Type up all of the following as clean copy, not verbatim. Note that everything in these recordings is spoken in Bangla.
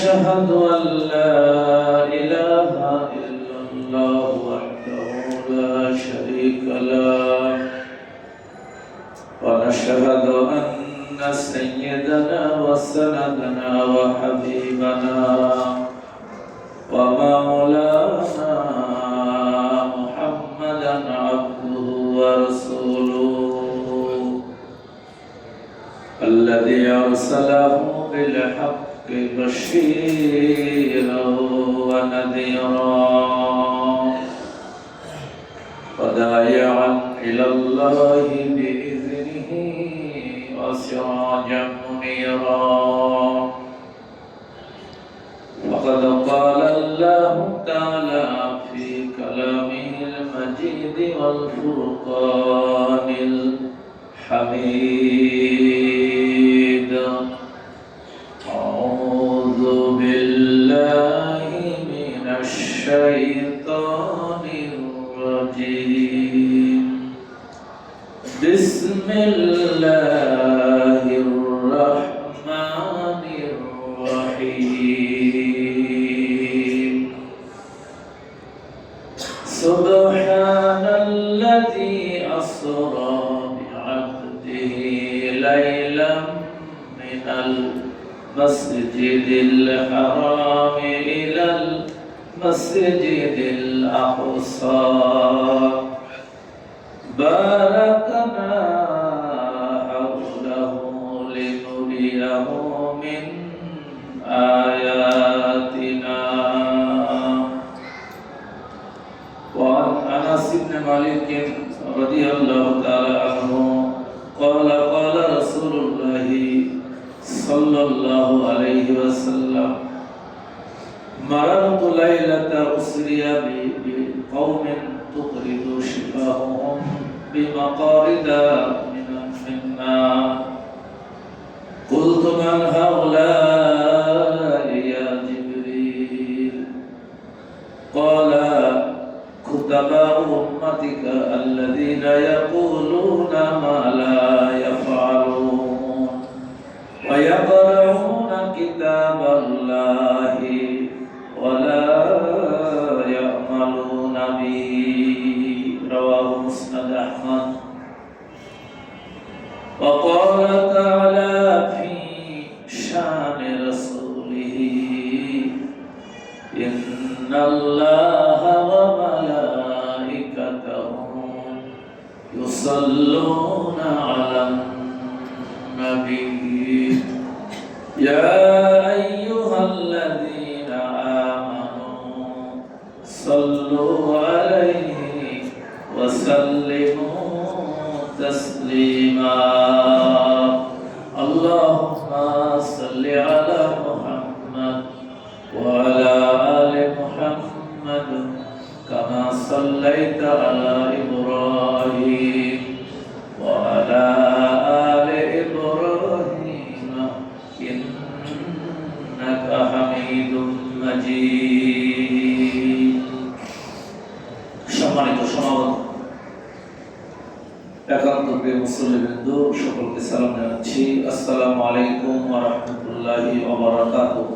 ونشهد أن لا إله إلا الله وحده لا شريك له ونشهد أن سيدنا وسندنا وحبيبنا ومولانا محمدا عبده ورسوله الذي أرسله بالحق بشيرا ونذيرا وداعيا إلى الله بإذنه وسراجا منيرا وقد قال الله تعالى في كلامه المجيد والفرقان الحميد أعوذ بالله من الشيطان الرجيم بسم الله الرحمن الرحيم سبحان الذي أسرى بعبده ليلا من المسجد الحرام إلى المسجد الأقصى باركنا حوله لنريه من آياتنا وعن أنس بن مالك رضي الله تعالى عنه قال قال رسول الله صلى الله عليه وسلم مررت ليلة أسري بقوم تطرد شفاههم بمقارد من نار قلت من هؤلاء يا جبريل قال كتباء أمتك الذين يقولون ما لا يفعلون ويقرؤون كتاب الله ولا يعملون به رواه مسند أحمد وقال تعالى في شان رسوله إن الله وملائكته يصلون على النبي يا أيها الذين آمنوا صلوا عليه وسلموا تسليما اللهم صل على محمد وعلى آل محمد كما صليت على إبراهيم وعلى آل إبراهيم إنك حميد مجيد সম্মানিত সমাগত একান্তপ্রিয় মুসল্লিবৃন্দ সকলকে সালাম জানাচ্ছি আসসালামু আলাইকুম ওয়া রাহমাতুল্লাহি ওয়া বারাকাতুহু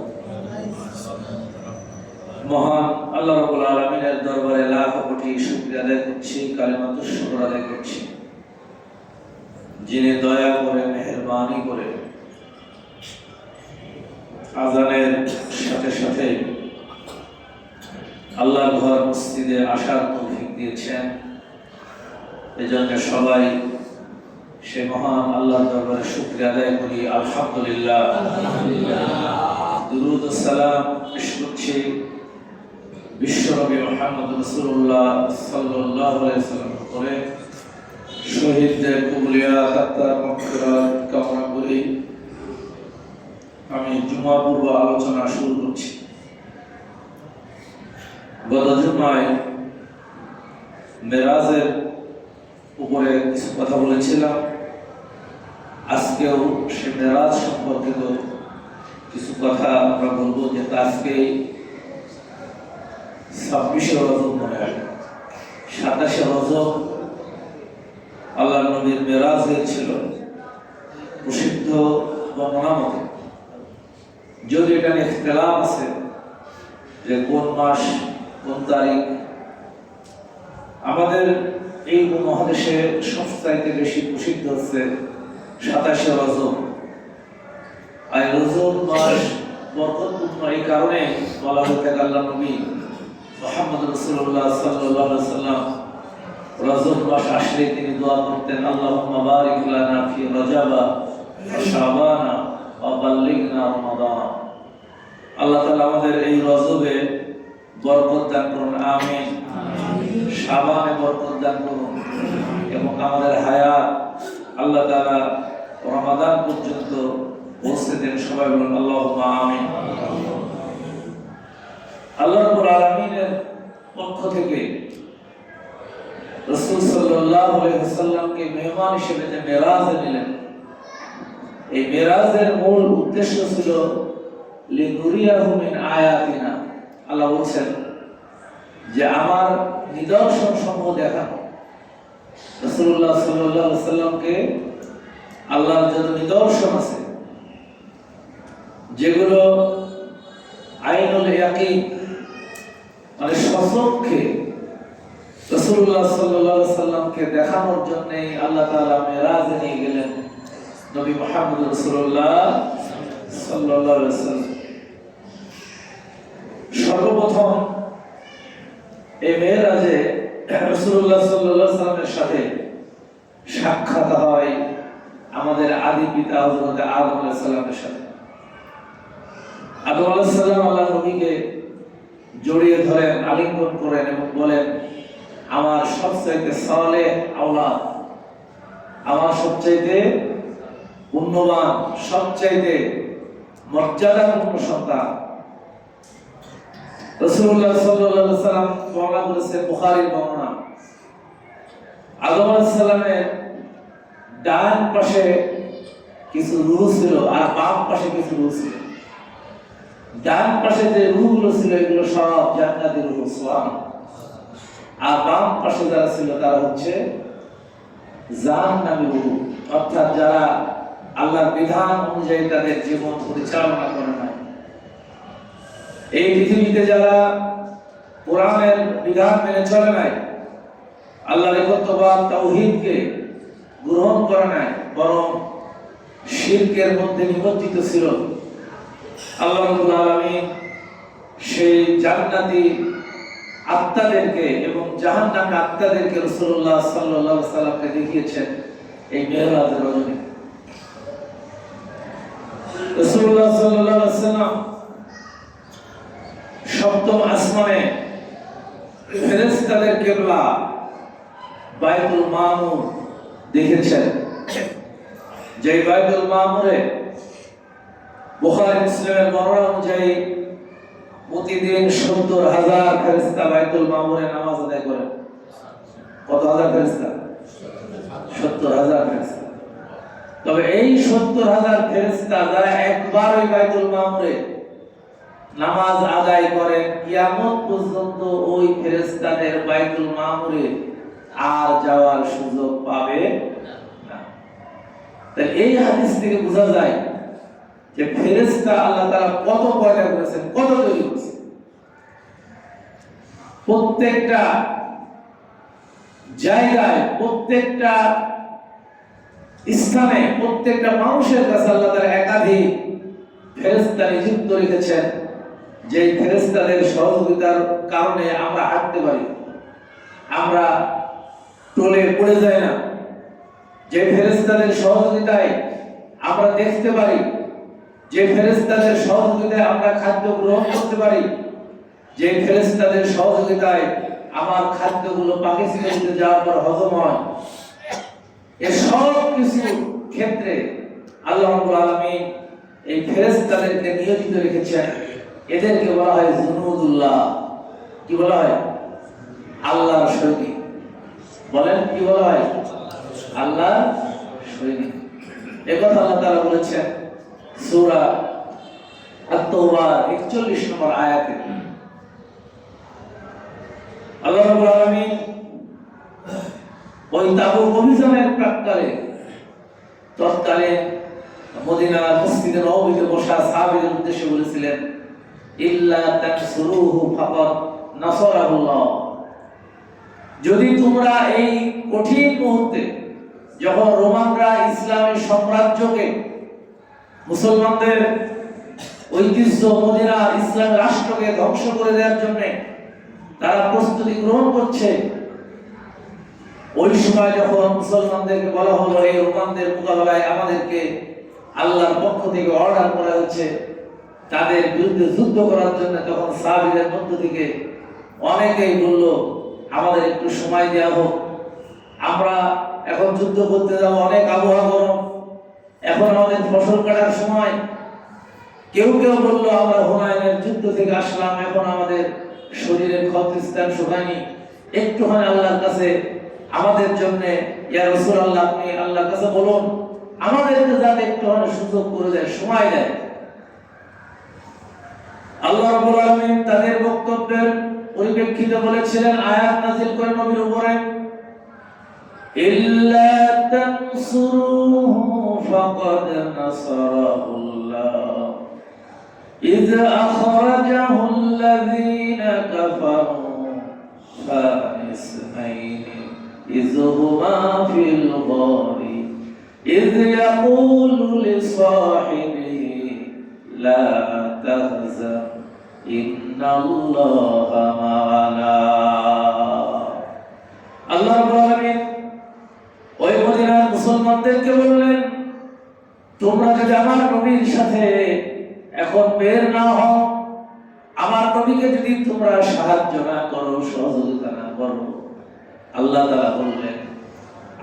মহান আল্লাহ রাব্বুল আলামিনের দরবারে লাখ কোটি শুকরিয়া আদায় করছি কালিমাতুশ শুকর আদায় করছি যিনি দয়া করে মেহেরবানি করে আযানের সাথে সাথে আল্লাহর ঘর মসজিদে আসার তৌফিক দিয়েছেন এজন্য সবাই সে মহান আল্লাহর দরবারে শুকরিয়া আদায় করি আলহামদুলিল্লাহ দুরূদ ও সালাম পেশ করছি বিশ্বনবী মুহাম্মদ রাসূলুল্লাহ সাল্লাল্লাহু আলাইহি ওয়াসাল্লাম করে শহীদদের কবুলিয়াত আত্মার মাগফিরাত কামনা করি আমি জুমা পূর্ব আলোচনা শুরু করছি গত জুমায় মেরাজের উপরে কিছু কথা বলেছিলাম আজকেও সে মেরাজ সম্পর্কিত কিছু কথা আমরা বলবো যে আজকে 26 রজব মনে হয় 27 রজব আল্লাহ নবীর মেরাজ হয়েছিল প্রসিদ্ধ বর্ণনা মতে যদি এটা নিয়ে ইখতিলাফ আছে যে কোন মাস কোন তারিখ, আমাদের এই উপমহাদেশে সবচাইতে বেশি প্রসিদ্ধ হচ্ছে 27শে রজব। আর রজব মাস বরকতপূর্ণ এই কারণে বলা হয়ে থাকে, আল্লাহ নবী মুহাম্মদ রাসূলুল্লাহ সাল্লাল্লাহু আলাইহি ওয়াসাল্লাম রজব মাস আসলে তিনি দোয়া করতেন, আল্লাহুম্মা বারিক লানা ফি রজবা ওয়া শাবানা ওয়া বাল্লিগনা রমাদান। আল্লাহ তাআলা আমাদের এই রজবে বরকত দান করুন, আমিন। শাবানে বরকত দান করুন এবং আমাদের হায়াত আল্লাহ তাআলা রমাদান পর্যন্ত পৌঁছে দেন। সবাই বলুন আল্লাহুম্মা আমিন। আল্লাহ রাব্বুল আলামিনের পক্ষ থেকে রাসূল সাল্লাল্লাহু আলাইহি ওয়াসাল্লামকে মেহমান হিসেবে যে মেরাজে নিলেন, এই মেরাজের মূল উদ্দেশ্য ছিল লিনুরিয়াহু মিন আয়াতিনা। আল্লাহ বলছেন যে আমার নিদর্শন সমূহ দেখানো। রাসূলুল্লাহ সাল্লাল্লাহু আলাইহি ওয়াসাল্লামকে আল্লাহর যত নিদর্শন আছে, যেগুলো আইনুল ইয়াকিন মানে সচক্ষে রাসূলুল্লাহ সাল্লাল্লাহু আলাইহি ওয়াসাল্লামকে দেখানোর জন্য আল্লাহ তাআলা মেরাজে নিয়ে গেলেন নবী মুহাম্মদ রাসূলুল্লাহ সাল্লাল্লাহু আলাইহি ওয়াসাল্লাম। সর্বপ্রথম এই মেরাজে রাসূলুল্লাহ সাল্লাল্লাহু আলাইহি ওয়াসাল্লামের সাথে সাক্ষাৎ হয় আমাদের আদি পিতা হযরত আদম আলাইহিস সালামের সাথে। আদম আলাইহিস সালাম আল্লাহর নবীকে জড়িয়ে ধরেন, আলিঙ্গন করেন এবং বলেন, আমার সবচাইতে সালেহ আওলাদ, আমার সবচাইতে পুণ্যবান, সবচাইতে মর্যাদাপূর্ণ সন্তান। রাসূলুল্লাহ সাল্লাল্লাহু আলাইহি ওয়াসাল্লাম বর্ণনা করেছেন, বুখারীর বর্ণনা, আদম আলাইহিস সালামের ডান পাশে কিছু রূহ ছিল আর বাম পাশে কিছু রূহ ছিল। ডান পাশে যে রূহগুলো ছিল এগুলো সব জান্নাতের রূহ, সুবহানাল্লাহ। আর বাম পাশে যারা ছিল তারা হচ্ছে জাহান্নামী রূহ, অর্থাৎ যারা আল্লাহর বিধান অনুযায়ী তাদের জীবন পরিচালনা করে না। এই পৃথিবীতে যারা কোরআনের বিধান মেনে চলে নাই, আল্লাহর একত্ববাদ তাওহীদকে গ্রহণ করে নাই, বরং শিরকের মধ্যে নিমজ্জিত ছিল, আল্লাহ রাব্বুল আলামিন সেই জান্নাতি আত্মাদেরকে এবং জাহান্নামী আত্মাদেরকে রাসূলুল্লাহ সাল্লাল্লাহু আলাইহি ওয়াসাল্লামকে দেখিয়েছেন এই মেরাজের রজনী। রাসূলুল্লাহ সাল্লাল্লাহু আলাইহি ওয়াসাল্লাম সপ্তম আসমানে ফেরেশতাদের কিবলা বাইতুল মামুর দেখেছেন, যে বাইতুল মামুরে বুখারী মুসলিমের বর্ণনা অনুযায়ী প্রতিদিন ৭০,০০০ ফেরেশতা বাইতুল মামুরে নামাজ আদায় করেন। কত হাজার ফেরেশতা? ৭০,০০০ ফেরেশতা। তবে এই ৭০,০০০ ফেরেশতা যারা একবার ওই বাইতুল মামুরে নামাজ আদায় করেন, কিয়ামত পর্যন্ত ওই ফেরেশতাদের বাইতুল মামুরে আর যাওয়ার সুযোগ পাবে না। তাই এই হাদিস থেকে বোঝা যায় যে ফেরেশতা আল্লাহ তাআলা কত পয়দা করেছেন, কত তৈরি করেছেন। প্রত্যেকটা জায়গায়, প্রত্যেকটা স্থানে, প্রত্যেকটা মানুষের কাছে আল্লাহ তাআলা একাধিক ফেরেশতা নিযুক্ত রেখেছেন, যে ফেরেশতাদের সহযোগিতার কারণে আমরা হাঁটতে পারি, আমরা টলে পড়ে যাই না। যে ফেরেশতাদের সহযোগিতায় আমরা দেখতে পারি, যে ফেরেশতাদের সহযোগিতায় আমরা খাদ্য গ্রহণ করতে পারি, যে ফেরেশতাদের সহযোগিতায় আমার খাদ্যগুলো পাকিস্তানে যাওয়ার পর হজম হয়, এই সব কিছু ক্ষেত্রে আল্লাহ রাব্বুল আলামিন এই ফেরেশতাদেরকে নিয়োজিত রেখেছেন। এদেরকে বলা হয় জুনুদুল্লাহ। কি বলা হয়? আল্লাহর সৈনিক। বলেন কি বলা হয়? আল্লাহর সৈনিক। এই কথা আল্লাহ তাআলা বলেছেন সূরা আত-তাওবার ৪১ নম্বর আয়াতে। আল্লাহ রাব্বুল আলামিন ওই তাবুক অভিযানের প্রাক্কালে তৎকালে মদিনার মসজিদে নববীতে বসা সাহাবীদের উদ্দেশ্যে বলেছিলেন, ইল্লা তানসুরুহু ফাকাদ নাসারাহুল্লাহ। যদি তোমরা এই কঠিন মুহূর্তে, যখন রোমানরা ইসলামের সাম্রাজ্যকে, মুসলমানদের ঐতিহ্য মদিনা ইসলাম রাষ্ট্রকে ধ্বংস করে দেওয়ার জন্য তারা প্রস্তুতি গ্রহণ করছে, ওই সময় যখন মুসলমানদেরকে বলা হলো এই রোমানদের মোকাবেলায় আমাদেরকে আল্লাহর পক্ষ থেকে অর্ডার করা হচ্ছে তাদের বিরুদ্ধে যুদ্ধ করার জন্য, তখন সাহাবীদের মধ্য থেকে অনেকেই বলল, আমাদের একটু সময় দেওয়া হোক, আমরা এখন যুদ্ধ করতে যাব, অনেক আবহাওয়া গরম, এখন আমাদের ফসল কাটার সময়। কেউ কেউ বলল, আমরা হুনাইনের যুদ্ধ থেকে আসলাম, এখন আমাদের শরীরের ক্ষতস্থান শুকায়নি, একটুখানি আল্লাহর কাছে আমাদের জন্য, ইয়া রাসূলুল্লাহ, আপনি আল্লাহর কাছে বলুন আমাদেরকে যাতে একটুখানি সুযোগ করে দেয়, সময় দেয়। আল্লাহ রাব্বুল আলামিন তাদের বক্তব্যের পরিপ্রেক্ষিতে বলেছিলেন, আয়াত নাযিল করে নবীর উপরে, ইল্লা তানসুরুহু ফাকাদ নাসারাহুল্লাহ ইয আখরাজাহুল্লাযীনা কাফারু ফানিসমাইনি ইয হুমা ফিল গারি ইয ইয়াকুলু লিসাহিবিহি লা তাহজান ইন্নাল্লাহা মা'ানা। আল্লাহ রাব্বুল আলামিন ওই মদিনার মুসলমানদেরকে বললেন, তোমরা যদি আমার নবীর সাথে এখন বের না হও, আমার নবীকে যদি তোমরা সাহায্য না করো, সহযোগিতা না করো, আল্লাহ তাআলা বললেন,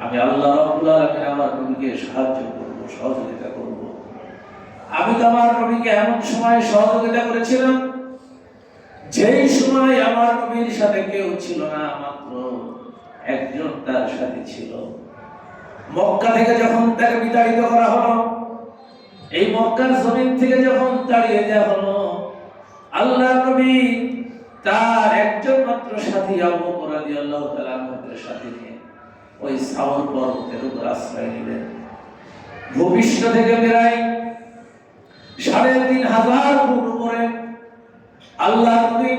আমি আল্লাহ রাব্বুল আলামিন আমার নবীকে সাহায্য করব, সহযোগিতা করব। আমি তো আমার নবীকে এমন সময় সহযোগিতা করেছিলাম যেই সময় আমার নবীর সাথে কেউ ছিল না, মাত্র একজন তার সাথে ছিল। মক্কা থেকে যখন তাকে বিতাড়িত করা হলো, এই মক্কার জমিন থেকে যখন তাড়িয়ে দেওয়া হলো, আল্লাহ নবী তার একজন মাত্র সাথী আবু বকর রাদিয়াল্লাহু তাআলা আনহুর সাথে নিয়ে ওই সাওর পর্বতের উপর আশ্রয় নিলেন। ভূপৃষ্ঠ থেকে প্রায় ৩,৫০০ ফুট উপরে আল্লাহ নবী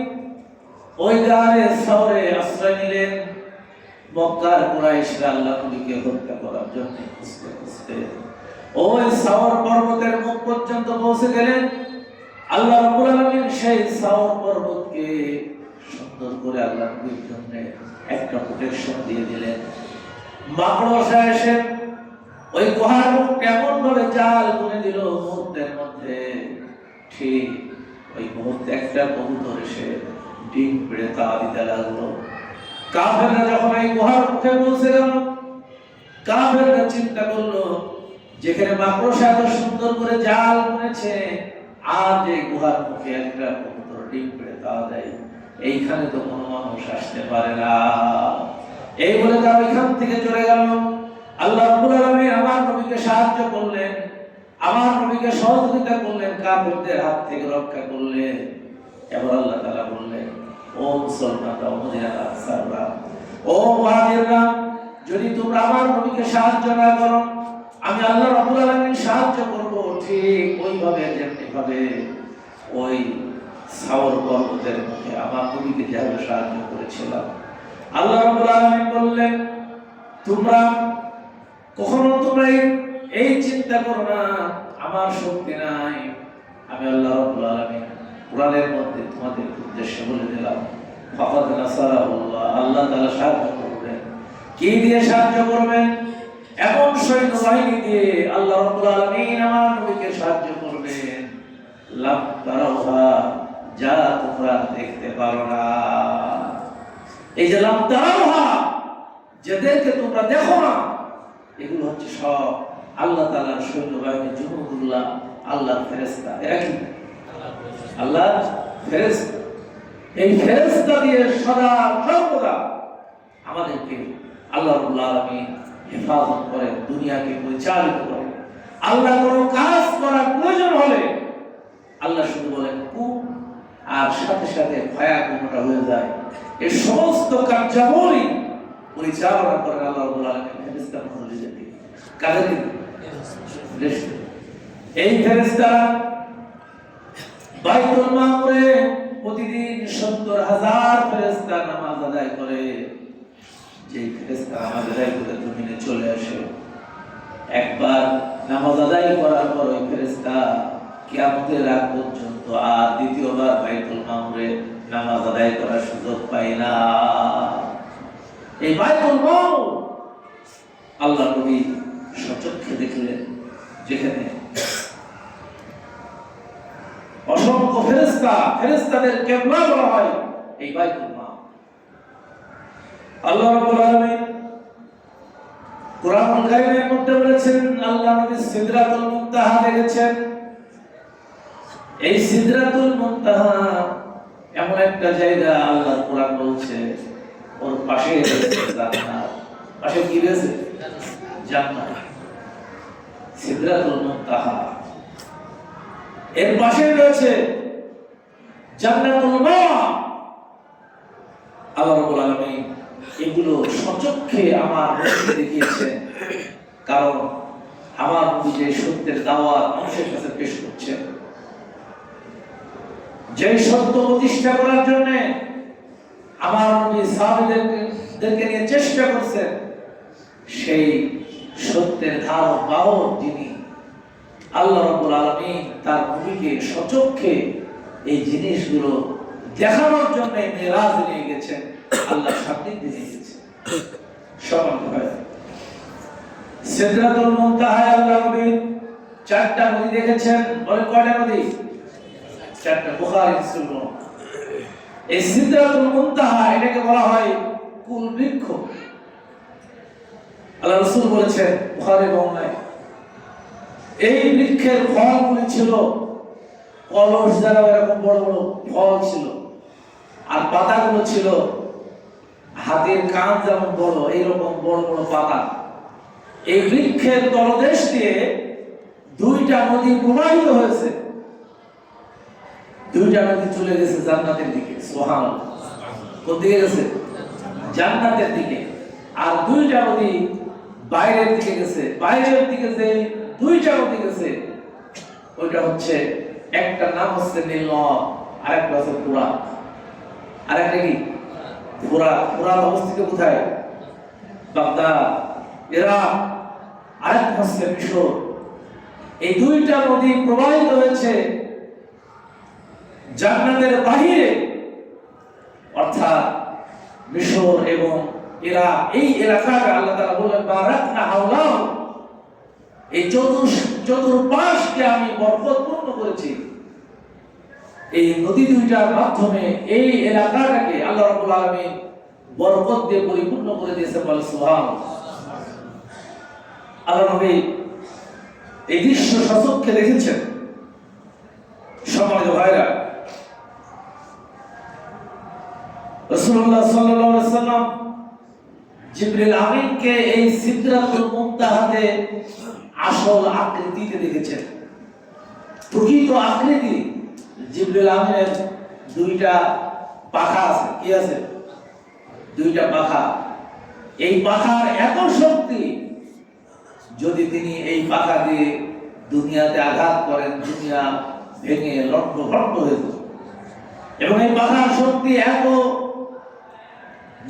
ওই গায়ে সাওরে আশ্রয় নিলেন। মক্কার কুরাইশরা আল্লাহ নবীকে হত্যা করার জন্য খুঁজতে খুঁজতে ওই সাওর পর্বতের মুখ পর্যন্ত পৌঁছে গেলেন। আল্লাহ রাব্বুল আলামিন সেই সাওর পর্বতকে সুন্দর করে আল্লাহ নবীর জন্য একটা প্রোটেকশন দিয়ে দিলেন। মাকড়সা এসে ওই গুহার মুখ কেমন ভাবে জাল বুনে দিল মুহূর্তের মধ্যে, ঠিক ওই মুহূর্তে একটা কবুতর এসে ডিম পেড়ে তা দিতে লাগলো। কাফেররা যখন এই গুহার মুখে পৌঁছে গেল, কাফেররা চিন্তা করলো, যেখানে মাকড়সা এত সুন্দর করে জাল বুনেছে, আর যে গুহার মুখে একটা কবুতর ডিম পেড়ে তা দেয়, এইখানে তো কোনো মানুষ আসতে পারে না। এই বলে তারা ওইখান থেকে চলে গেল। আল্লাহ রাব্বুল আলামিন আমার নবীকে সাহায্য করলেন, আমার নবীকে সহযোগিতা করলেন, কাফেরদের হাত থেকে রক্ষা করলেন। এবার আল্লাহ তাআলা বললেন, ও মুসলমানরা, মদিনার আনসাররা, ও মুহাজিররা, যদি তোমরা আমার নবীকে সাহায্য না করো, আমি আল্লাহ রাব্বুল আলামিন সাহায্য করব ঠিক ওইভাবে, যেমনি ভাবে ওই সাওর পর্বতের মুখে আমার নবীকে যেভাবে সাহায্য করেছিলাম। আল্লাহ রাব্বুল আলামিন বললেন, তোমরা কখনো এই চিন্তা করো না আমার শক্তি নাই। আমি আল্লাহ রাব্বুল আলামিন কোরআনের মধ্যে তোমাদের উদ্দেশ্যে বলে দিলাম, ফাকাদ নাসারাহুল্লাহ, আল্লাহ তাআলা সাহায্য করবেন। কি দিয়ে সাহায্য করবেন? এমন সৈন্যবাহিনী দিয়ে আল্লাহ রাব্বুল আলামিন আমার নবীকে সাহায্য করবেন, লাম তারাউহা, যা তোমরা দেখতে পারো না। এই যে লাম তারাউহা, যাদেরকে তোমরা দেখো না, এগুলো হচ্ছে সব আল্লাহ তাআলার সৈন্যবাহিনী, জুনুদুল্লাহ, আল্লাহর ফেরেশতা। এরা কি? আল্লাহর ফেরেশতা। এই ফেরেশতা দিয়ে সদা সর্বদা আমাদেরকে আল্লাহ রাব্বুল আলামিন হেফাজত করেন, দুনিয়াকে পরিচালিত করেন। আল্লাহ কোনো কাজ করার প্রয়োজন হলে আল্লাহ শুধু বলেন কুম, আর সাথে সাথে ফায়াকুনটা হয়ে যায়। এই সমস্ত কার্যাবলী পরিচালনা করেন আল্লাহ রাব্বুল আলামিন ফেরেশতা মণ্ডলী দিয়ে। কাদের দিয়ে? এই ফেরেশতারা বাইতুল মামুরে প্রতিদিন ৭০,০০০ ফেরেশতা নামাজ আদায় করে। যে ফেরেশতা নামাজ আদায় করে জমিনে চলে আসে, একবার নামাজ আদায় করার পর ওই ফেরেশতা কিয়ামতের আগ পর্যন্ত আর দ্বিতীয়বার বাইতুল মামুরে নামাজ আদায় করার সুযোগ পায় না। এই বাইতুল মামুর আল্লাহ নবী সচক্ষে দেখলেন, যেখানে অসংখ্য ফেরেশতা, ফেরেশতাদের কিবলা বলা হয় এই বাইতুল মামুর। আল্লাহ রাব্বুল আলামিন কুরআনুল কারীমের মধ্যে বলেছেন, আল্লাহ নবী সিদরাতুল মুনতাহা দেখেছেন। এই সিদরাতুল মুনতাহা এমন একটা জায়গা, আল্লাহ কুরআন বলছে ওর পাশে জান্নাত। পাশে কি রয়েছে? জান্নাত। সিদরাতুল মুনতাহা এর পাশে রয়েছে জান্নাতুল মাওয়া। আল্লাহ রাব্বুল আলামিন এগুলো সচক্ষে আমার নবীকে দেখিয়েছেন, কারণ আমার নবী যে সত্যের দাওয়াত মানুষের কাছে পেশ করছেন, যে সত্য প্রতিষ্ঠা করার জন্য আমার নবী সাহাবীদেরকে নিয়ে চেষ্টা করছেন, সেই সত্যের ধারক বাহক যিনি আল্লাহ রাব্বুল আলামিন তার নবীকে সচক্ষে এই জিনিসগুলো দেখানোর জন্য মেরাজে নিয়ে গেছেন, আল্লাহ সান্নিধ্যে নিয়ে গেছেন। সম্মানিত ভাই, সিদরাতুল মুনতাহায় আল্লাহ নবী 4টা নদী দেখেছেন। বলেন কয়টা নদী? 4টা। বুখারী মুসলিম। এই সিদরাতুল মুনতাহা এটাকে বলা হয় কুল বৃক্ষ। আল্লাহ রাসূল বলেছেন বুখারী বর্ণনায়, এই বৃক্ষের ফলগুলি ছিল কলস দ্বারা এরকম বড় বড় ফল ছিল, আর পাতাগুলো ছিল হাতের কান যেমন বড়, এইরকম বড় বড় পাতা। এই বৃক্ষের তলদেশ দিয়ে 2টা নদী প্রবাহিত হয়েছে। 2টা নদী চলে গেছে জান্নাতের দিকে। সুবহানাল্লাহ। কোন দিকে গেছে? জান্নাতের দিকে। আর 2টা নদী বাইরের দিকে গেছে। বাইরের দিকে যে 2টা নদী গেছে, ওইটা হচ্ছে, একটা নাম হচ্ছে নীল, আর একটা হচ্ছে ফুরাত। আর একটা কি? ফুরাত। ফুরাত অবস্থিত কোথায়? Baghdad, Iraq. আর একটা হচ্ছে মিশর। এই 2টা নদী প্রবাহিত হয়েছে জান্নাতের বাহিরে, অর্থাৎ মিশর এবং ইরাক। এই এলাকাকে আল্লাহ তাআলা বলেন বারাকনা হাওলাহু, এই চতুর্পাশকে আমি বরকতপূর্ণ করেছি। এই নদী 2টার মাধ্যমে এই এলাকাটাকে আল্লাহ রাব্বুল আলামিন বরকত দিয়ে পরিপূর্ণ করে দিয়েছে। বলে সুবহানাল্লাহ। আল্লাহ নবী এই দৃশ্য সচক্ষে দেখেছেন। সম্মানিত ভাইরা, রাসূলুল্লাহ সাল্লাল্লাহু আলাইহি ওয়াসাল্লাম জিবরিল আমিনকে এই সিদরাতুল মুনতাহাতে আসল আকৃতিতে দেখেছেন। প্রকৃত আকৃতি জিবরিল আমিনের 2টা পাখা আছে। কি আছে? 2টা পাখা। এই পাখার এত শক্তি, যদি তিনি এই পাখা দিয়ে দুনিয়াতে আঘাত করেন, দুনিয়া ভেঙে লণ্ডভণ্ড হয়ে যাবে। এবং এই পাখার শক্তি এত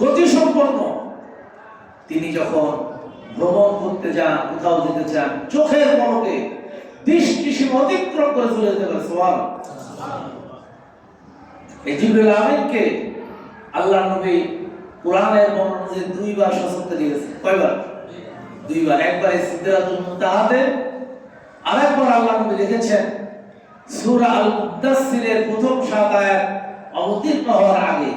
গতিসম্পন্ন, তিনি যখন ভ্রমণ করতে যান, কোথাও যেতে চান, চোখের পলকে দৃষ্টি সীমা অতিক্রম করে চলে যেতে পারে। সুবহানাল্লাহ। এই জিবরিল আমিনকে আল্লাহ নবী কুরআনের বর্ণনায় 2বার সচক্ষে দিয়েছেন। কয়বার? 2বার। একবার সিদরাতুল মুনতাহাতে, আরেকবার আল্লাহ নবী দেখেছেন সূরা আল মুদাসসিরের প্রথম 7 আয়াত অবতীর্ণ হওয়ার আগে,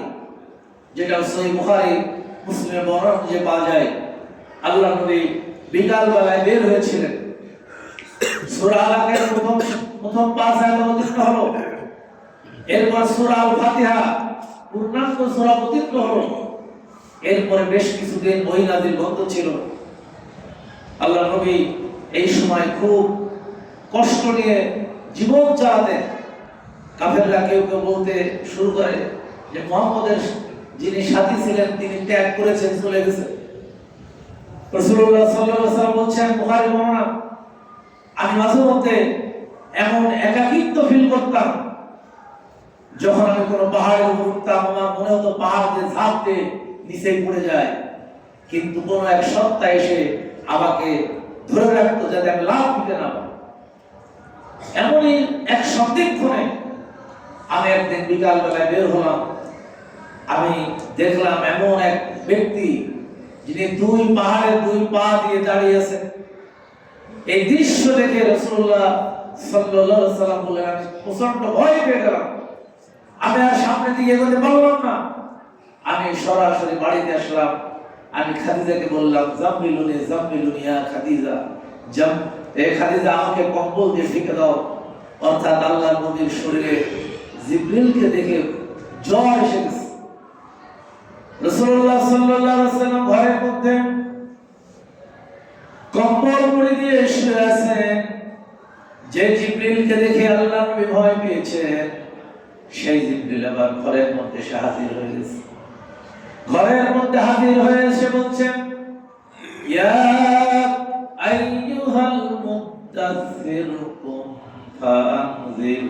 যেটা সহিহ বুখারী মুসলিমের বর্ণনা যে পাওয়া যায়। আল্লাহ নবী বিকাল বেলায় বের হয়েছিলেন। সূরা আলাকের প্রথম 5 আয়াত অবতীর্ণ হলো। এরপর সূরা আল ফাতিহা পূর্ণাঙ্গ সূরা অবতীর্ণ হলো। এরপরে বেশ কিছুদিন ওহী নাযিল বন্ধ ছিল। আল্লাহ নবী এই সময় খুব কষ্ট নিয়ে জীবন চালাতেন। কাফেররা কেউ কেউ বলতে শুরু করে যে মুহাম্মদের যিনি সাথী ছিলেন তিনি ত্যাগ করেছেন, চলে গেছেন। রাসূলুল্লাহ সাল্লাল্লাহু আলাইহি ওয়াসাল্লাম বলছেন, বুখারী বর্ণনা, আমি মাঝে মধ্যে এমন একাকিত্ব ফিল করতাম। যখন আমি কোনো পাহাড়ের উপর উঠতাম আমার মনে হতো পাহাড় দিয়ে ঝাঁপ দিয়ে নিচে পড়ে যায়, কিন্তু কোনো এক সত্তা এসে আমাকে ধরে রাখতো যাতে আমি লাভ দিতে না পারি। এমনই এক সন্ধিক্ষণে আমি একদিন বিকাল বেলায় বের হলাম। আমি দেখলাম এমন এক ব্যক্তি যিনি দুই পাহাড়ের দুই পা দিয়ে দাঁড়িয়ে আছেন। এই দৃশ্য দেখে রাসূলুল্লাহ সাল্লাল্লাহু আলাইহি ওয়াসাল্লাম বললেন, আমি প্রচন্ড ভয় পেয়ে গেলাম। আমি আর সামনের দিকে এগোতে পারলাম না। আমি সরাসরি বাড়িতে আসলাম। আমি খাদিজাকে বললাম, জাম্মিলুনি জাম্মিলুনি ইয়া খাদিজা, খাদিজা আমাকে কম্বল দিয়ে ঢেকে দাও। অর্থাৎ আল্লাহর নবীর শরীরে জিবরিলকে দেখে জ্বর এসে গেছে। রাসূলুল্লাহ সাল্লাল্লাহু আলাইহি ওয়াসাল্লাম ঘরের মধ্যে কম্বল মুড়ি দিয়ে শুয়ে আছেন। যে জিবরিলকে দেখে আল্লাহর নবী ভয় পেয়েছেন, সেই জিবরিল আবার ঘরের মধ্যে হাজির হয়ে গেছে। ঘরের মধ্যে হাজির হয়ে এসে বলছেন, ইয়া আইয়ুহাল মুদাসসির কুম ফাআনজির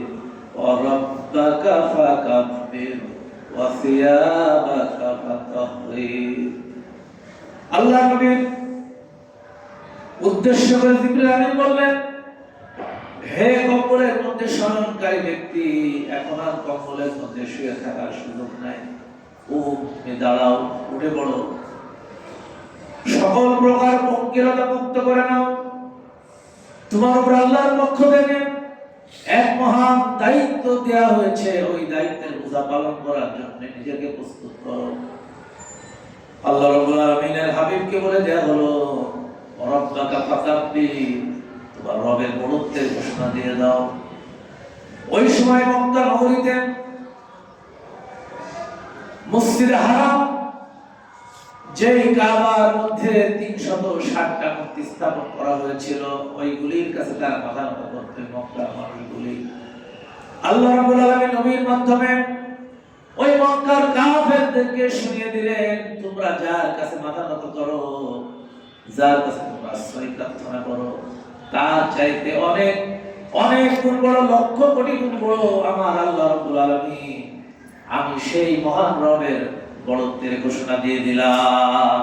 ওয়া রাব্বাকা ফাকাব্বির ওয়া সিয়াবাকা ফাতাহহির। আল্লাহর নবীর উদ্দেশ্য করে জিবরিল আমিন বললেন, হে কম্বলের মধ্যে শয়নকারী ব্যক্তি, এখন আর কম্বলের মধ্যে শুয়ে থাকার সুযোগ নাই। তুমি দাঁড়াও, উঠে পড়ো, সকল প্রকার পঙ্কিলতা মুক্ত করে নাও। তোমার উপর আল্লাহর পক্ষ থেকে এক মহান দায়িত্ব দেওয়া হয়েছে, ওই দায়িত্বের বোঝা পালন করার জন্য নিজেকে প্রস্তুত করো। আল্লাহ রাব্বুল আলামিনের হাবিবকে বলে দেয়া হলো, রব্বাকা ফাকাব্বির, তোমার রবের বড়ত্বের ঘোষণা দিয়ে দাও। ওই সময় মক্কা নগরীতে মসজিদে হারাম, যেই কাবার মধ্যে ৩৬০টা মূর্তি স্থাপন করা হয়েছিল, ওইগুলির কাছে তারা মাথা নত করতেন মক্কার মানুষগুলি। আল্লাহ রাব্বুল আলামিন নবীর মাধ্যমে ওই মক্কার কাফেরদেরকে শুনিয়ে দিলেন, তোমরা যার কাছে মাথা নত করো, যার কাছে তোমরা আশ্রয় প্রার্থনা করো, তার চাইতে অনেক অনেক গুণ বড়, লক্ষ কোটি গুণ বড় আমার আল্লাহ রাব্বুল আলামিন। আমি সেই মহান রবের বড়ত্বের ঘোষণা দিয়ে দিলাম।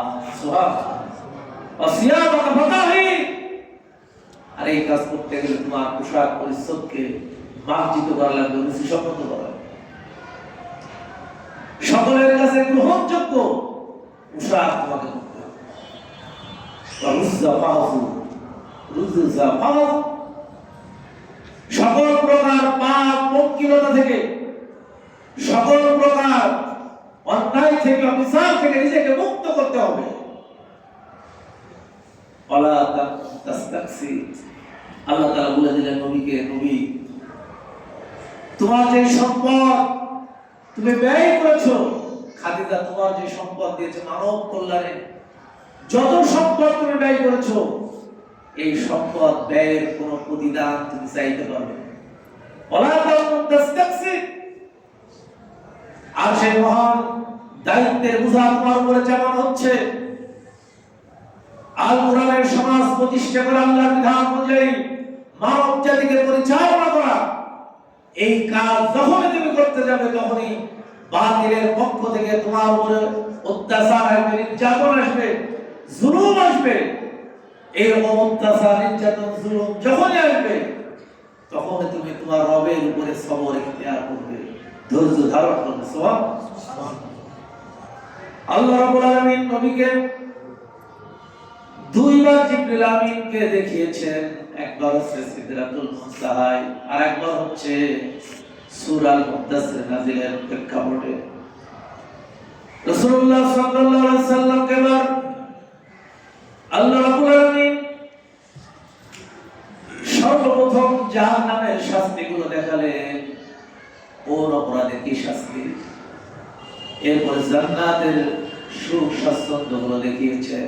আর এই কাজ করতে গেলে তোমার পোশাক পরিচ্ছদকে মার্জিত করা লাগবে, রুচিসম্মত করা, সকলের কাছে গ্রহণযোগ্য পোশাক তোমাকে করতে হবে। সকল প্রকার পাপ পঙ্কিলতা থেকে, সকল প্রকার অন্যায় থেকে, অবিচার থেকে নিজেকে মুক্ত করতে হবে। আল্লাহ তাআলা বলে দিলেন নবীকে, নবী, তোমার যে সম্পদ তুমি ব্যয় করেছো, খাদিজা তোমার যে সম্পদ দিয়েছে মানব কল্যাণে, যত সম্পদ তুমি ব্যয় করেছো, এই সম্পদ ব্যয়ের কোনো প্রতিদান তুমি চাইতে পারবে না। আর সেই মহান দায়িত্বের বোঝা তোমার উপরে চাপানো হচ্ছে। আল কোরআনের সমাজ প্রতিষ্ঠা করা, আল্লাহর বিধান অনুযায়ী মানব জাতিকে পরিচালনা করা, এই কাজ যখনই তুমি করতে যাবে, তখনই বাতিলের পক্ষ থেকে তোমার উপরে অত্যাচার আসবে, নির্যাতন আসবে, জুলুম আসবে। এরকম অত্যাচার, নির্যাতন, জুলুম যখনই আসবে, তখন তুমি তোমার রবের উপরে সবর ইখতিয়ার করবে, ধৈর্য ধারণ করবে। সুবহানাল্লাহ। আল্লাহ রাব্বুল আলামিন নবীকে দুইবার জিবরিল আমিনকে দেখিয়েছেন, একবার হচ্ছে সিদরাতুল মুনতাহায়, আর একবার হচ্ছে সূরা আল মুদাসসির নাজিলের প্রেক্ষাপটে। রাসূলুল্লাহ সাল্লাল্লাহু আলাইহি ওয়াসাল্লামকে এবার আল্লাহ রাব্বুল আলামিন সর্বপ্রথম জাহান্নামের শাস্তিগুলো দেখালেন, কোন অপরাধে কি শাস্তি, এরপরে জান্নাতের সুখ স্বাচ্ছন্দ্যগুলো দেখিয়েছে।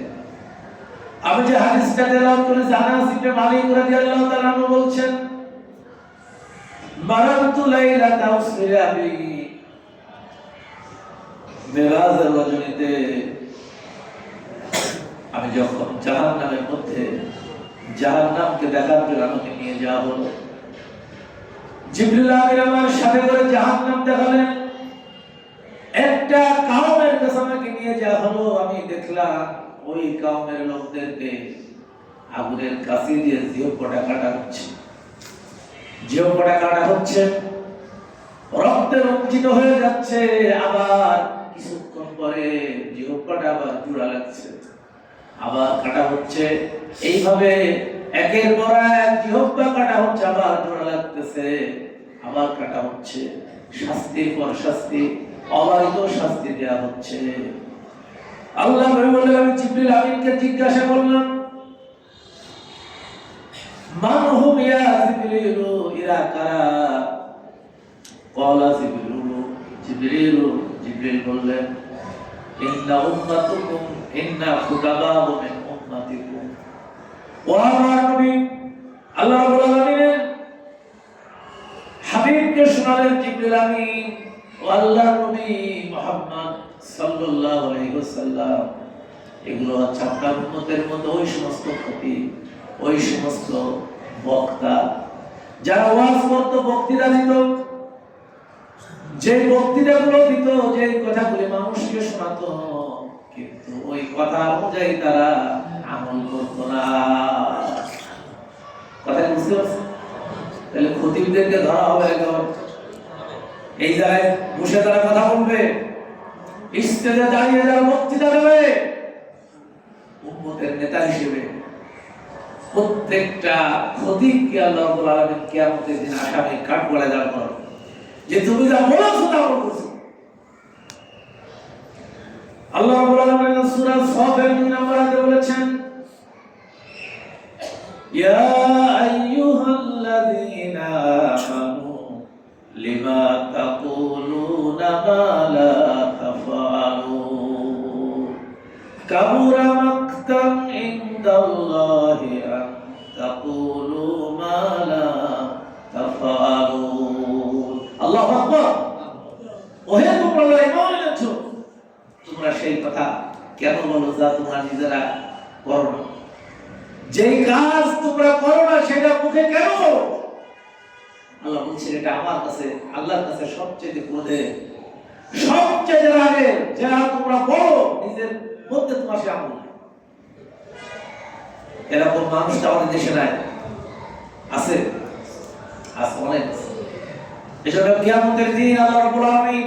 আমি যে হাদিসটা তেলাওয়াত করেছি, আনাস ইবনে মালিক রাদিয়াল্লাহু তাআলা আনহু বলছেন, মারাতু লাইলাতা উসরিয়া বিহি, মেরাজের রজনীতে আমি যখন জাহান্নামের মধ্যে জাহান্নামকে দেখার জন্য আমাকে নিয়ে যাওয়া হলো, জিবরিল আমিন আমার সাথে করে জাহান্নাম দেখালেন। একটা কওমের কাছে আমাকে নিয়ে যাওয়া হলো। আমি দেখলাম ওই কওমের লোকদেরকে আগুনের কাছে দিয়ে জিহ্বাটা কাটা হচ্ছে, জিহ্বাটা কাটা হচ্ছে, রক্তে রঞ্জিত হয়ে যাচ্ছে। আবার কিছুক্ষণ পরে জিহ্বাটা আবার জোড়া লাগছে, আবার কাটা হচ্ছে। এইভাবে একের পর এক জিহ্বা কাটা হচ্ছে, আবার জোড়া লাগতেছে, আবার কাটা হচ্ছে। শাস্তির পর শাস্তি, অবারিত শাস্তি দেওয়া হচ্ছে। আল্লাহ বললেন, আমি জিবরিল আমিনকে জিজ্ঞাসা করলাম, মান হুম ইয়া জিবরিল, ইরা কারা? ক্বালা জিবরিল, জিবরিল বললেন, ইন্না উম্মাতুকুম, ইন্না খুতাবাউ মিন উম্মাতিকুম। ও আমার নবী, আল্লাহ রাব্বুল আলামিন হাবিবকে শোনালেন জিবরিল আমিন ও আল্লাহর নবী মুহাম্মদ সাল্লাল্লাহু আলাইহি ওয়াসাল্লাম, এগুলো হচ্ছে আপনার উম্মতের মধ্যে ওই সমস্ত খতিব, ওই সমস্ত বক্তা যারা ওয়াজ করত, বক্তৃতা দিত, যে বক্তৃতাগুলো দিত, যে কথাগুলি মানুষকে শোনাতো, কিন্তু ওই কথা অনুযায়ী তারা আমল করত না। কথা বুঝতে পারছেন? তাহলে খতিবদেরকে ধরা হবে একবার, এই জায়গায় বসে তারা কথা বলবে, স্টেজে দাঁড়িয়ে যারা বক্তৃতা দেবে, উম্মতের নেতা হিসেবে প্রত্যেকটা খতিবকে আল্লাহ রাব্বুল আলামিন কিয়ামতের দিন আসামি কাঠগড়ায় দাঁড় করাবেন, যে তুমি যা বলেছো তা বলছো। আল্লাহ রাব্বুল আলামিন সূরা সাফের 2 নম্বর আয়াতে বলেছেন, ইয়া আইয়ুহাল্লাযীনা আমানু লিমা তাকুলুনা মা লা তাফআলুন কাবুরা মাকতান ইনদাল্লাহি আন তাকুলু মা লা তাফআলুন। আল্লাহু আকবার। ওহে তোমরা ঈমান এনেছো, তোমরা সেই কথা কেন বলো যা তোমরা নিজেরা করো না? যেই কাজ তোমরা করো না সেটা মুখে কেন বলো? আল্লাহ বলছেন এটা আমার কাছে, আল্লাহর কাছে সবচেয়ে ক্রোধে, সবচেয়ে রাগে যারা তোমরা বলো নিজের মধ্যে তোমার সে আমল নাই। এরকম মানুষ তো আমাদের দেশে নাই, আছে আছে অনেক। এজন্য কিয়ামতের দিন আল্লাহ রাব্বুল আলামিন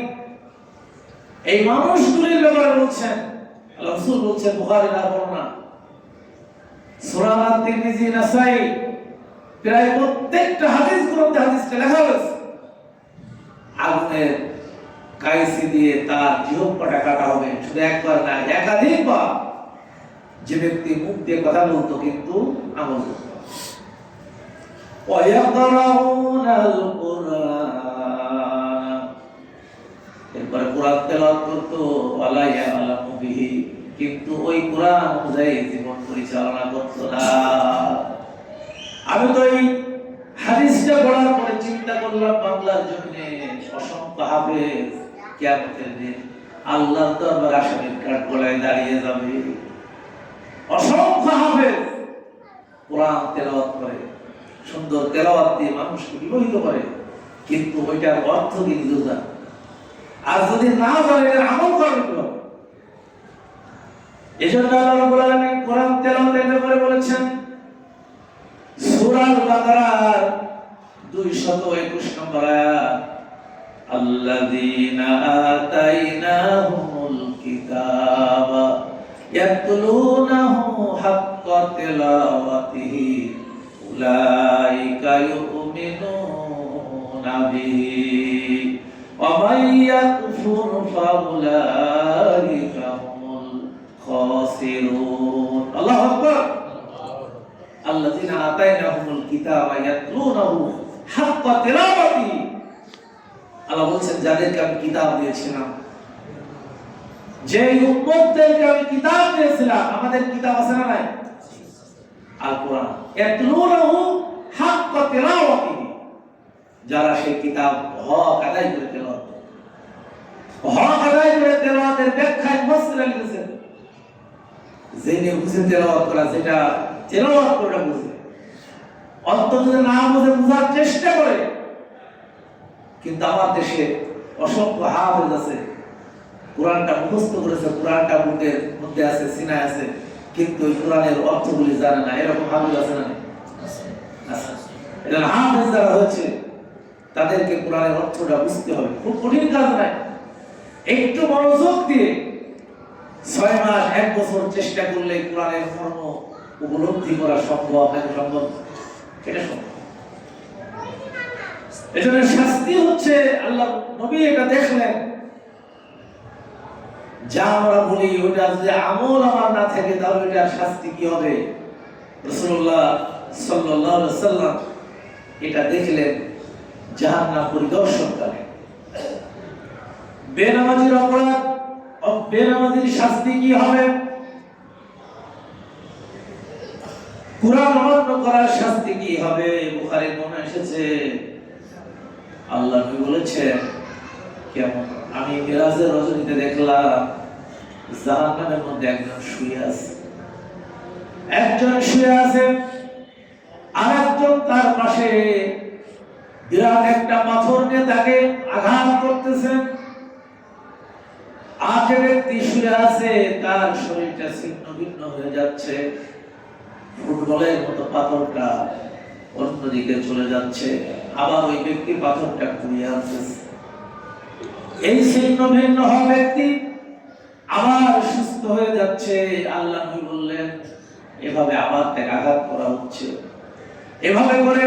এই মানুষগুলির ব্যাপারে বলছেন, আল্লাহ রাসূল বলছেন, বুখারীর বর্ণনা, সূরা তিরমিজি, নাসাই, প্রায় প্রত্যেকটা হাদিস গ্রন্থে হাদিসটা লেখা হয়েছে, আগুনের কাইসি দিয়ে তার জিহ্বাটা কাটা হবে। শুধু একবার না, একাধিকবার। যে ব্যক্তি মুখ দিয়ে কথা বলতো কিন্তু আমল করত। ওয়ায়াকরাউনাল কুরআন, এরপরে কোরআন তেলাওয়াত করতো, ওয়ালা ইয়ালামু বিহি, কিন্তু ওই কোরআন অনুযায়ী জীবন পরিচালনা করত না। আমি তো এই হাদিসটা পড়ার পরে চিন্তা করলাম, বাংলার জমিনে অসংখ্য হাফেজ কিয়ামতের দিন আল্লাহর দরবারে আসামির কাঠগড়ায় দাঁড়িয়ে যাবে। অসংখ্য হাফেজ কোরআন তেলাওয়াত করে, সুন্দর তেলাওয়াত দিয়ে মানুষকে বিমোহিত করে, কিন্তু ওইটার অর্থ কি বুঝে না। আর যদি না জানে এর আমল করবে কিভাবে? এজন্য আল্লাহ রাব্বুল আলামিন কোরআন তেলাওয়াতের ব্যাপারে বলেছেন, সূরা আল-বাকারার 221 নম্বর আয়াত, আল্লাযীনা আতাইনাহুমুল কিতাবা ইয়াতলুনাহু হাক্কা তিলাওয়াতিহি উলাইকা ইউমিনুনা বিহি ওয়া মান ইয়াকফুর ফাউলাইকা হুমুল খাসিরুন। আল্লাহু আকবার। আল্লাযীনা আতাইনাহুমুল কিতাবা ইয়াতলুনাহু হাক্কা তিলাওয়াতিহি, আল্লাহ বলছেন যাদেরকে আমি কিতাব দিয়েছিলাম, যে উম্মতদেরকে আমি কিতাব দিয়েছিলাম, আমাদের কিতাব আছে না নাই? আল কোরআন। ইয়াতলুনাহু হাক্কা তিলাওয়াতিহি, যারা সেই কিতাব হক আদায় করে তেলাওয়াত করে, হক আদায় করে তেলাওয়াতের ব্যাখ্যায় মুফাসসির লিখেছেন, জেনে বুঝে তেলাওয়াত করা, যেটা তেলাওয়াত করে বুঝে, অন্তত যদি না বুঝে বোঝার চেষ্টা করে, কিন্তু আমার দেশে অসংখ্য হাফেজ আছে, কোরআনটা মুখস্থ করেছে, কোরআনটা বুকের মধ্যে আছে, সিনায় আছে, কিন্তু ওই কোরআনের অর্থগুলি জানে না। এরকম হাফেজ আছে না? এজন্য হাফেজ যারা হয়েছে তাদেরকে কোরআনের অর্থটা বুঝতে হবে। খুব কঠিন কাজ নাই, একটু মনোযোগ দিয়ে 6 মাস 1 বছর চেষ্টা করলে কোরআনের মর্ম উপলব্ধি করা সম্ভব। সম্ভব, এটা সম্ভব। এজন্য শাস্তি হচ্ছে, আল্লাহ নবী এটা দেখলেন, যা আমরা বলি ওটা যদি আমল আমার না থাকে তাহলে এটার শাস্তি কি হবে। রাসূলুল্লাহ সাল্লাল্লাহু আলাইহি ওয়াসাল্লাম এটা দেখলেন জাহান্নাম পরিদর্শনকালে। বেনামাজির অপরাধ, বেনামাজির শাস্তি কি হবে, কুরআন অমান্য করার শাস্তি কি হবে। বুখারীর মনে এসেছে আল্লাহ নবী বলেছেন, কেমন আমি মিরাজের রজনীতে দেখলাম জাহান্নামের মধ্যে একজন শুয়ে আছে, আর একজন তার পাশে বিরাট একটা পাথর নিয়ে তাকে আঘাত করতেছেন। আর যে ব্যক্তি শুয়ে আছে তার শরীরটা ছিন্ন ভিন্ন হয়ে যাচ্ছে, ফুটবলের মতো পাথরটা অন্যদিকে চলে যাচ্ছে, আবার ওই ব্যক্তি পাথরটা কুড়িয়ে আনতেছে। এই ছিন্ন ভিন্ন হওয়া ব্যক্তি আবার সুস্থ হয়ে যাচ্ছে। আল্লাহ নবী বললেন, এভাবে আবার তাকে আঘাত করা হচ্ছে। এভাবে করে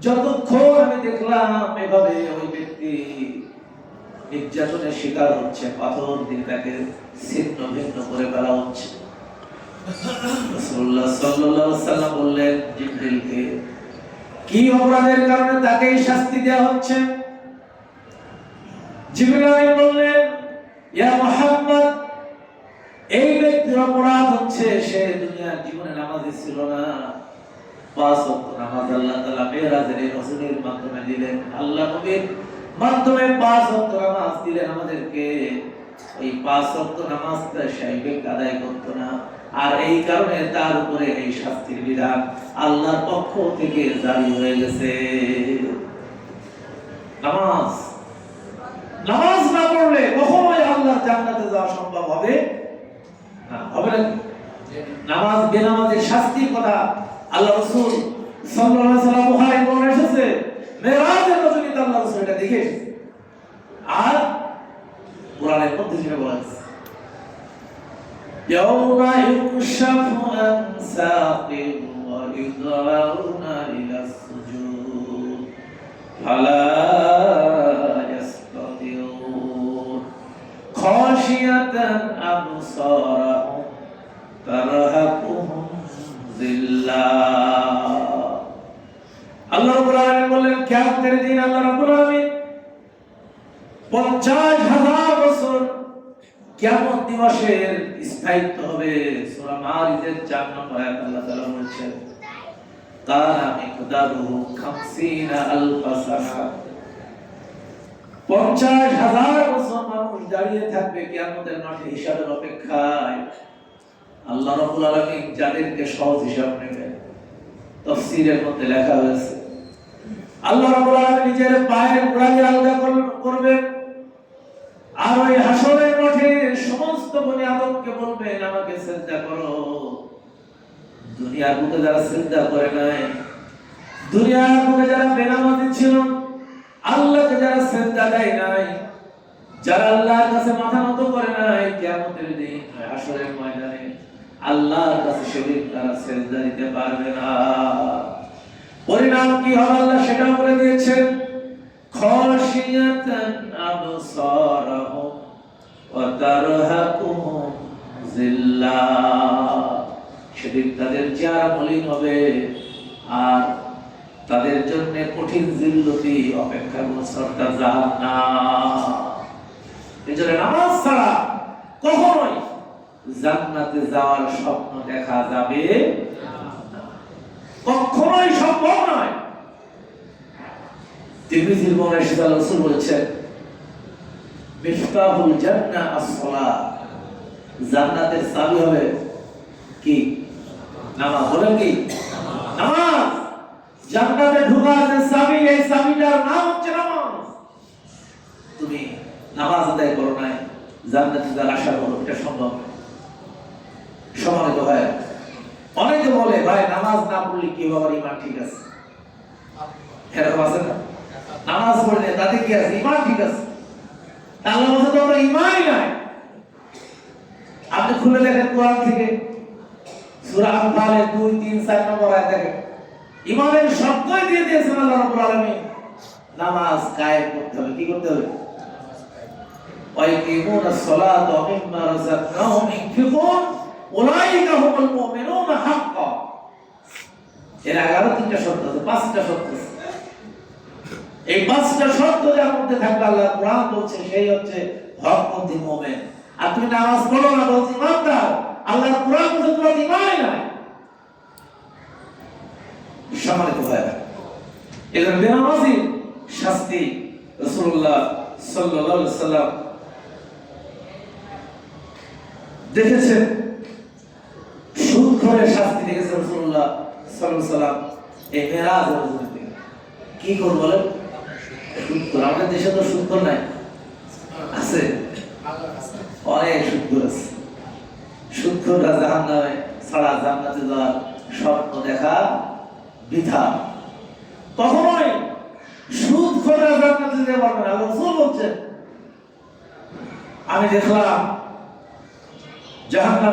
যতক্ষণ আমি দেখলাম এভাবে ওই ব্যক্তি নির্যাতনের শিকার হচ্ছে, পাথর দিয়ে তাকে ছিন্ন ভিন্ন করে ফেলা হচ্ছে। রাসূলুল্লাহ সাল্লাল্লাহু আলাইহি ওয়াসাল্লাম বললেন জিবরিলকে, কি অপরাধের কারণে তাকে এই শাস্তি দেওয়া হচ্ছে? জিবরাইল বললেন, ইয়া মুহাম্মদ, এই ব্যক্তির অপরাধ হচ্ছে সে দুনিয়ার জীবনে নামাজি ছিল না। 5 ওয়াক্ত নামাজ আল্লাহ তাআলা মেরাজের রাসূলের মাধ্যমে দিলেন, আল্লাহ নবীর মাধ্যমে 5 ওয়াক্ত নামাজ দিলেন আমাদেরকে। এই 5 ওয়াক্ত নামাজটা সেই ব্যক্তি আদায় করত না, আর এই কারণে তার উপরে এই শাস্তির বিধান আল্লাহর পক্ষ থেকে জারি হয়ে গেছে। নামাজ না পড়লে কখনোই আল্লাহর জান্নাতে যাওয়া সম্ভব হবে না। হবে না? নামাজ বেনামাজের শাস্তির কথা আল্লাহ রাসূল সাল্লাল্লাহু আলাইহি ওয়াসাল্লাম বুখারীতে বর্ণনা এসেছে, মেরাজের রজনীতে আল্লাহ রাসূল এটা দেখে এসেছে। আর কোরআনের মধ্যে যেটা বলা আছে, ইয়াউমা ইউকশাফু আন সাকিন ওয়া ইউদআউনা ইলা সুজুদ ফালা ইয়াসতাতিউন খাশিয়াতান আবসারুহুম তারহাকুহুম জিল্লাহ। আল্লাহ রাব্বুল আলামিন বলেন, কিয়ামতের দিন আল্লাহ রাব্বুল আলামিন 50,000 বছর কিয়ামত দিবসের স্থায়িত্ব হবে। সূরা মারিজের 4 নম্বর আয়াত আল্লাহ তাআলা বলেছেন, কানা মিকদারুহু 50,000 সানা। 50,000 বছর মানুষ দাঁড়িয়ে থাকবে কিয়ামতের মাঠে হিসাবের অপেক্ষায়। আল্লাহ রাব্বুল আলামিন যাদেরকে সহজ হিসাব নেবেন, তাফসীরের মধ্যে লেখা হয়েছে আল্লাহ রাব্বুল আলামিন নিজের পায়ের গোড়ালি আলগা করবেন, আর ওই হাসরের মাঠে সমস্ত বনি আদমকে বলবেন, আমাকে সিজদা করো। দুনিয়ার বুকে যারা সিজদা করে নাই, দুনিয়ার বুকে যারা বেনামাজি ছিল, আল্লাহকে যারা সিজদা দেয় নাই, যারা আল্লাহর কাছে মাথা নত করে নাই, কিয়ামতের দিন হাসরের ময়দানে আল্লাহর কাছে সেদিন তারা সিজদা দিতে পারবে না। পরিণাম কি হবে আল্লাহ সেটাও বলে দিয়েছেন, খাশিয়াতান আবসারুহুম ওয়া তারহাকুহুম জিল্লাহ। সেদিন তাদের চেহারা মলিন হবে আর তাদের জন্য কঠিন জিল্লতি অপেক্ষা করছে, অর্থাৎ জাহান্নাম। এজন্য নামাজ ছাড়া কখনোই জান্নাতে যাওয়ার স্বপ্ন দেখা যাবে না, কখনোই সম্ভব নয়। তিরমিজির বর্ণনায় এসেছে আল্লাহ রাসূল বলেছেন, মিফতাহুল জান্নাহ আস-সালাত, জান্নাতের চাবি হবে কি? নামাজ। বলেন কি? নামাজ। জান্নাতে ঢোকার যে চাবি, এই চাবিটার নাম হচ্ছে নামাজ। তুমি নামাজ আদায় করো নাই, জান্নাতে যার আশা করো, এটা সম্ভব? সম্মানিত ভাই, অনেকে বলে ভাই নামাজ না পড়লে কি হবে, আমার ইমান ঠিক আছে। এরকম আছে না? নামাজ পড়লে তাতে কি আছে, ইমান ঠিক আছে। আল্লাহ বলছে তো আমরা ইমানই নাই। আপনি খুলে দেখেন কোরআন থেকে সূরা আনফালের 2, 3, 4 নম্বর আয়াত দেখেন, ইমানের শব্দই দিয়ে দিয়েছেন আল্লাহ রাব্বুল আলামিন। নামাজ কায়েম করতে হবে, কি করতে হবে? ওয়াইকিমুনাস সালাতা ওয়া মিম্মা রাযাকনাহুম ইনফিকুন উলাইকা হুমুল মুমিনুনা হাক্কা। এর আগে আরো 3টা শর্ত আছে, 5টা শর্ত আছে। এই 5টা শর্ত যার মধ্যে থাকবে, আল্লাহ কোরআন বলছে সেই হচ্ছে হকপন্থী মুমিন। আর তুমি নামাজ পড়ো না, বলছি ইমান দাও, আল্লাহর কোরআন বলছে তোমার ইমানই নাই। সম্মানিত ভাইরা, এদের বেনামাজি শাস্তি রাসূলুল্লাহ সাল্লাল্লাহু আলাইহি সাল্লাম দেখেছেন, সুদখোরের শাস্তি দেখেছেন রাসূলুল্লাহ সাল্লাল্লাহু আলাইহি সাল্লাম এই মেরাজের মধ্যে। কি করব বলেন? সুদখোর। আমাদের দেশে তো সুদখোর নাই, আছে অনেক সুদখোর আছে। সুদখোররা জাহান্নামে ছাড়া জান্নাতে যাওয়ার স্বপ্ন দেখা বৃথা। কখনোই সুদখোররা জান্নাতে যেতে পারবে না। আল্লাহ রাসূল বলছেন, আমি দেখলাম জাহান্নাম